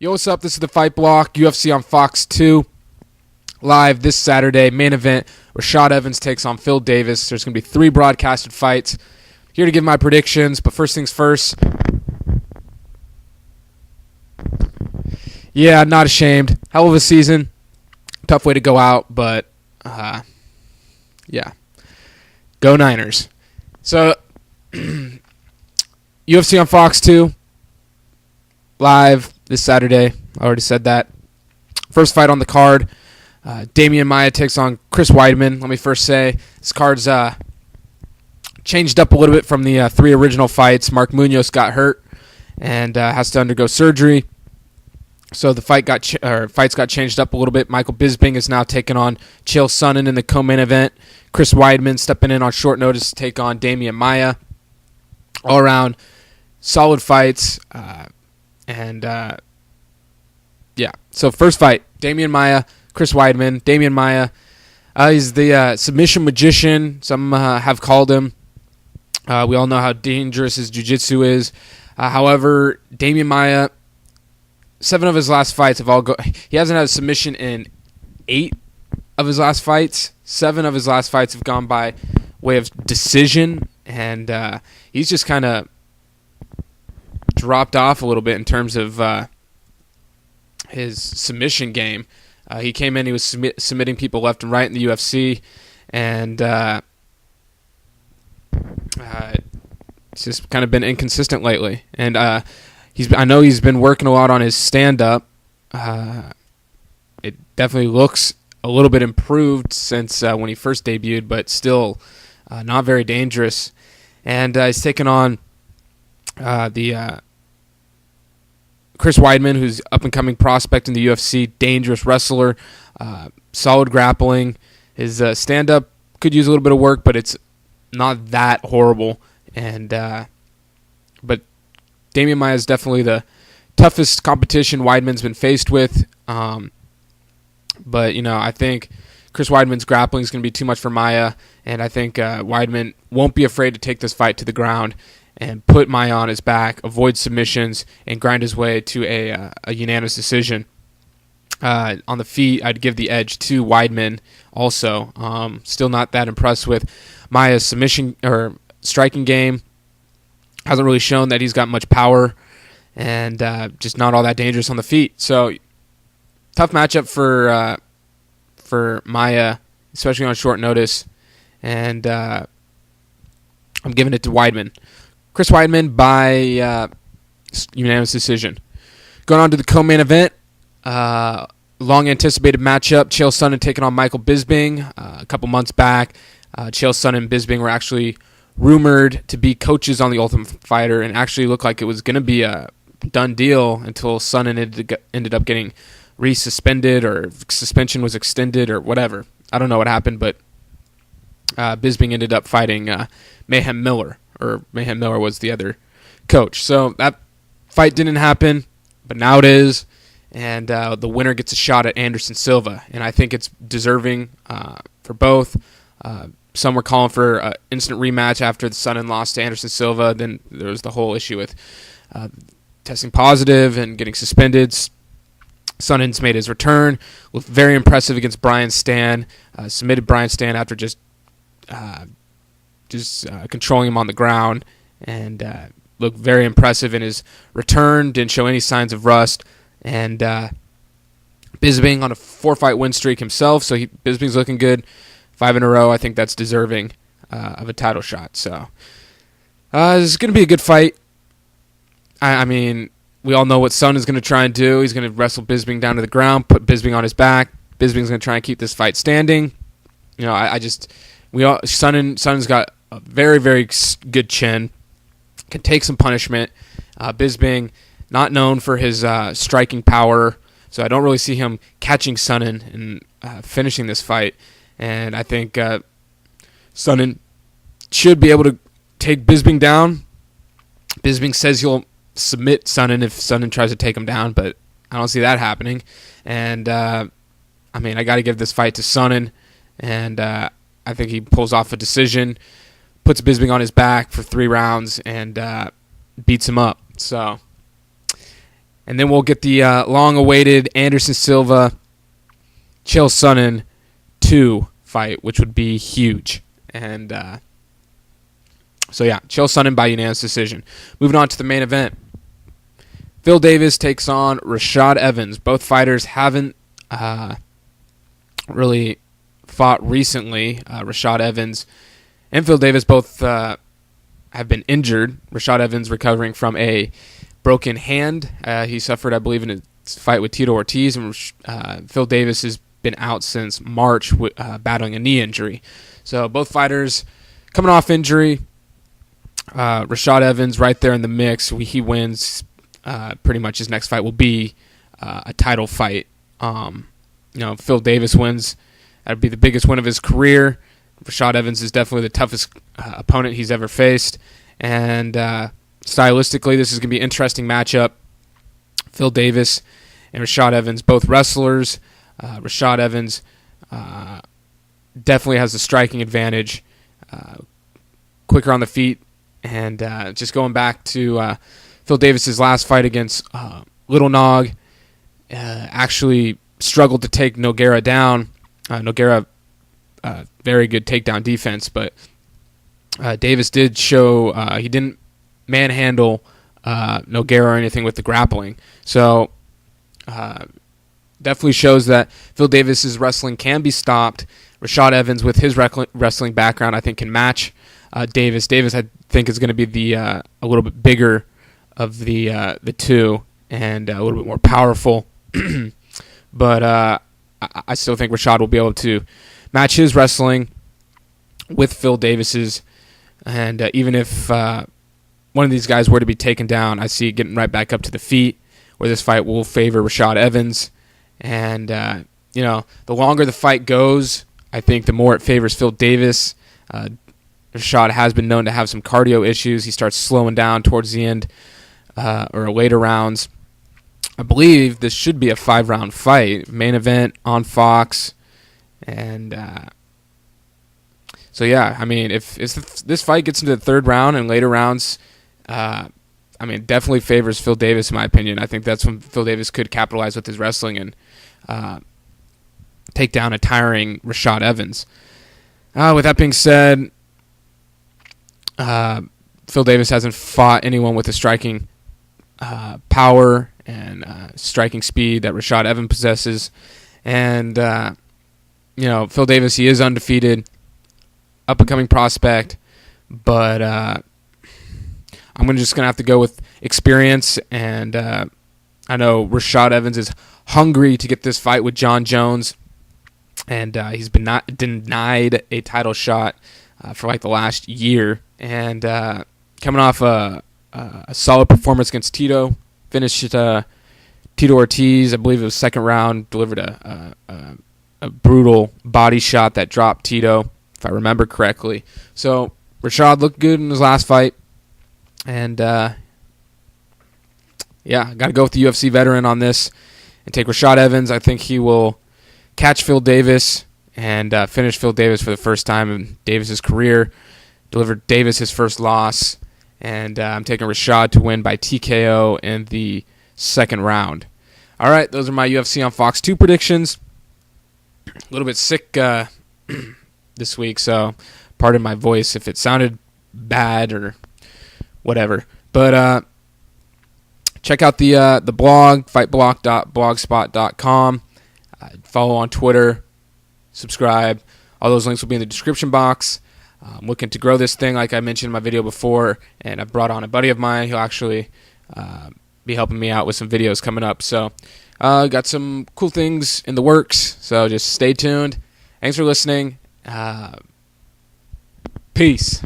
Yo, what's up? This is the Fight Block, UFC on Fox 2, live this Saturday. Main event, Rashad Evans takes on Phil Davis. There's going to be 3 broadcasted fights. Here to give my predictions, but first things first. Yeah, not ashamed. Hell of a season. Tough way to go out, but yeah. Go Niners. So, UFC on Fox 2, live this Saturday. I already said that. First fight on the card, Damien Maia takes on Chris Weidman. Let me first say, this card's changed up a little bit from the 3 original fights. Mark Munoz got hurt and has to undergo surgery. So the fights got changed up a little bit. Michael Bisping is now taking on Chael Sonnen in the co-main event. Chris Weidman stepping in on short notice to take on Damien Maia. All around solid fights. Yeah. So first fight, Damien Maia, Chris Weidman. Damien Maia, he's the submission magician. Some have called him. We all know how dangerous his jiu-jitsu is. However, Damien Maia, 7 of his last fights have all he hasn't had a submission in 8 of his last fights. 7 of his last fights have gone by way of decision, and he's just kind of dropped off a little bit in terms of his submission game. He came in, he was submitting people left and right in the UFC, and it's just kind of been inconsistent lately. And I know he's been working a lot on his stand-up. It definitely looks a little bit improved since when he first debuted, but still not very dangerous. And he's taken on the Chris Weidman, who's up-and-coming prospect in the UFC, dangerous wrestler, solid grappling. His stand-up could use a little bit of work, but it's not that horrible. And but Damien Maia is definitely the toughest competition Weidman's been faced with. But, I think Chris Weidman's grappling is going to be too much for Maia, and I think Weidman won't be afraid to take this fight to the ground and put Maia on his back, avoid submissions, and grind his way to a unanimous decision. On the feet, I'd give the edge to Weidman also. Still not that impressed with Maia's submission or striking game. Hasn't really shown that he's got much power, and just not all that dangerous on the feet. So, tough matchup for Maia, especially on short notice. And I'm giving it to Weidman. Chris Weidman by unanimous decision. Going on to the co-main event, long-anticipated matchup. Chael Sonnen taking on Michael Bisping. A couple months back, Chael Sonnen and Bisping were actually rumored to be coaches on The Ultimate Fighter, and actually looked like it was going to be a done deal until Sonnen ended up getting resuspended, or suspension was extended, or whatever. I don't know what happened, but Bisping ended up fighting Mayhem Miller, or Mayhem Miller was the other coach. So that fight didn't happen, but now it is, and the winner gets a shot at Anderson Silva, and I think it's deserving for both. Some were calling for an instant rematch after the Sonnen lost to Anderson Silva. Then there was the whole issue with testing positive and getting suspended. Sonnen's made his return. Looked very impressive against Brian Stann. Submitted Brian Stann after just controlling him on the ground, and looked very impressive in his return. Didn't show any signs of rust. And Bisping on a 4-fight win streak himself, so Bisping's looking good. 5 in a row. I think that's deserving of a title shot. So this is going to be a good fight. I mean, we all know what Sonnen's going to try and do. He's going to wrestle Bisping down to the ground, put Bisping on his back. Bisping's going to try and keep this fight standing. Sonnen's got a very, very good chin. Can take some punishment. Bisping, not known for his striking power, so I don't really see him catching Sonnen and finishing this fight. And I think Sonnen should be able to take Bisping down. Bisping says he'll submit Sonnen if Sonnen tries to take him down, but I don't see that happening. And, I got to give this fight to Sonnen. And I think he pulls off a decision, puts Bisping on his back for 3 rounds, and beats him up. So, And then we'll get the long-awaited Anderson Silva, Chael Sonnen 2 fight, which would be huge. And so, yeah, Chael Sonnen by unanimous decision. Moving on to the main event. Phil Davis takes on Rashad Evans. Both fighters haven't really fought recently. Rashad Evans and Phil Davis both have been injured. Rashad Evans recovering from a broken hand. He suffered, I believe, in a fight with Tito Ortiz. And Phil Davis has been out since March battling a knee injury. So both fighters coming off injury. Rashad Evans right there in the mix. He wins. Pretty much his next fight will be a title fight. Phil Davis wins. That would be the biggest win of his career. Rashad Evans is definitely the toughest opponent he's ever faced. And stylistically, this is going to be an interesting matchup. Phil Davis and Rashad Evans, both wrestlers. Rashad Evans definitely has the striking advantage, quicker on the feet. And just going back to Phil Davis's last fight against Little Nog, actually struggled to take Nogueira down. Nogueira, very good takedown defense, but Davis did show he didn't manhandle Nogueira or anything with the grappling. So definitely shows that Phil Davis's wrestling can be stopped. Rashad Evans, with his wrestling background, I think can match Davis. Davis, I think, is going to be a little bit bigger of the two and a little bit more powerful. But I still think Rashad will be able to match his wrestling with Phil Davis's. And even if one of these guys were to be taken down, I see it getting right back up to the feet, where this fight will favor Rashad Evans. And, the longer the fight goes, I think the more it favors Phil Davis. Rashad has been known to have some cardio issues. He starts slowing down towards the end or later rounds. I believe this should be a 5-round fight. Main event on Fox. And so, yeah, I mean, if this fight gets into the third round and later rounds, it definitely favors Phil Davis, in my opinion. I think that's when Phil Davis could capitalize with his wrestling and take down a tiring Rashad Evans. With that being said, Phil Davis hasn't fought anyone with the striking power and striking speed that Rashad Evans possesses. And, Phil Davis, he is undefeated, up-and-coming prospect, but I'm just going to have to go with experience. And I know Rashad Evans is hungry to get this fight with John Jones, and he's been denied a title shot for like the last year. And coming off a solid performance against Tito, finished Tito Ortiz, I believe it was second round, delivered a brutal body shot that dropped Tito, if I remember correctly. So Rashad looked good in his last fight. And, got to go with the UFC veteran on this and take Rashad Evans. I think he will catch Phil Davis and finish Phil Davis for the first time in Davis's career, deliver Davis his first loss, and I'm taking Rashad to win by TKO in the second round. All right, those are my UFC on Fox 2 predictions. A little bit sick this week, so pardon my voice if it sounded bad or whatever. But check out the blog, fightblock.blogspot.com. Follow on Twitter, subscribe. All those links will be in the description box. I'm looking to grow this thing, like I mentioned in my video before, and I've brought on a buddy of mine. He'll actually be helping me out with some videos coming up. So got some cool things in the works, so just stay tuned. Thanks for listening. Peace.